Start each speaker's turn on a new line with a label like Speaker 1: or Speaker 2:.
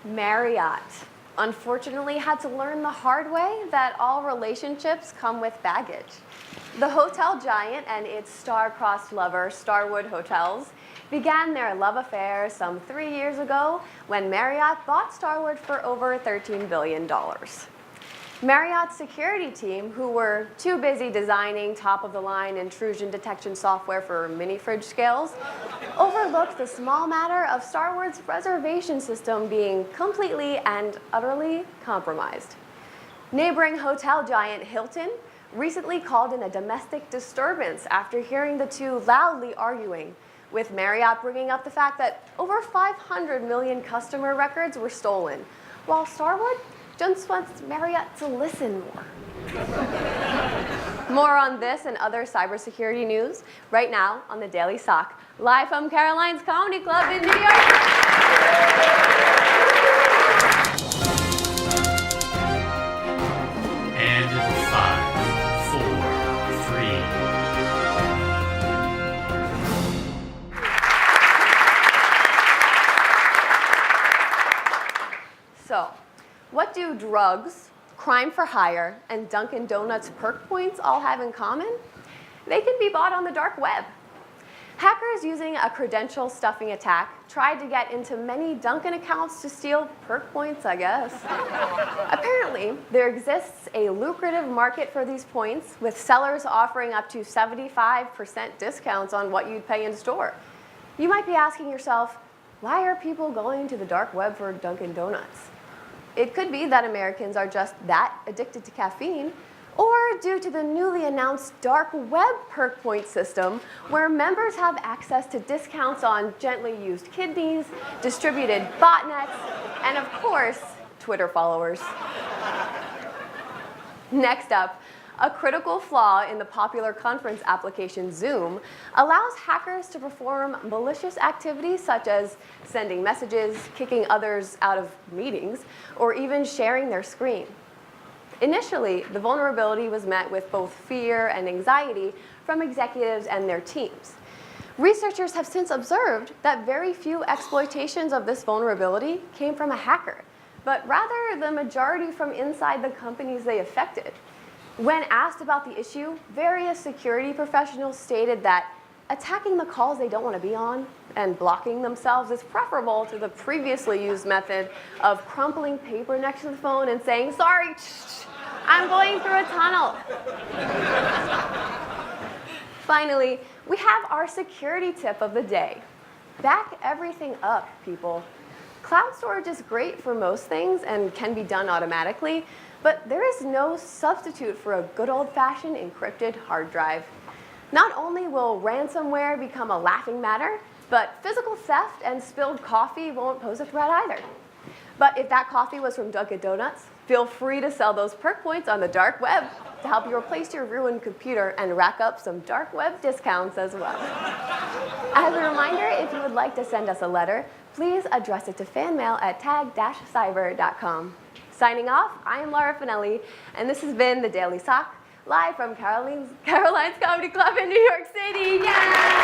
Speaker 1: Marriott unfortunately had to learn the hard way that all relationships come with baggage. The hotel giant and its star-crossed lover, Starwood Hotels, began their love affair some 3 years ago when Marriott bought Starwood for over $13 billion. Marriott's security team, who were too busy designing top-of-the-line intrusion detection software for mini-fridge scales, overlooked the small matter of Starwood's reservation system being completely and utterly compromised. Neighboring hotel giant Hilton recently called in a domestic disturbance after hearing the two loudly arguing, with Marriott bringing up the fact that over 500 million customer records were stolen, while Starwood just wants Marriott to listen more. More on this and other cybersecurity news right now on the Daily SOC, live from Caroline's Comedy Club in New York.
Speaker 2: And in 5, 4, 3.
Speaker 1: So, what do drugs, crime for hire, and Dunkin' Donuts perk points all have in common? They can be bought on the dark web. Hackers using a credential stuffing attack tried to get into many Dunkin' accounts to steal perk points, I guess. Apparently, there exists a lucrative market for these points, with sellers offering up to 75% discounts on what you'd pay in store. You might be asking yourself, why are people going to the dark web for Dunkin' Donuts? It could be that Americans are just that addicted to caffeine, or due to the newly announced dark web perk point system, where members have access to discounts on gently used kidneys, distributed botnets, and of course, Twitter followers. Next up, a critical flaw in the popular conference application Zoom allows hackers to perform malicious activities such as sending messages, kicking others out of meetings, or even sharing their screen. Initially, the vulnerability was met with both fear and anxiety from executives and their teams. Researchers have since observed that very few exploitations of this vulnerability came from a hacker, but rather the majority from inside the companies they affected. When asked about the issue, various security professionals stated that attacking the calls they don't want to be on and blocking themselves is preferable to the previously used method of crumpling paper next to the phone and saying, "Sorry, I'm going through a tunnel." Finally, we have our security tip of the day. Back everything up, people. Cloud storage is great for most things and can be done automatically, but there is no substitute for a good old-fashioned encrypted hard drive. Not only will ransomware become a laughing matter, but physical theft and spilled coffee won't pose a threat either. But if that coffee was from Dunkin' Donuts, feel free to sell those perk points on the dark web to help you replace your ruined computer and rack up some dark web discounts as well. As a reminder, if you would like to send us a letter, please address it to fanmail at tag-cyber.com. Signing off, I am Laura Finelli, and this has been the Daily SOC, live from Caroline's Comedy Club in New York City. Yay!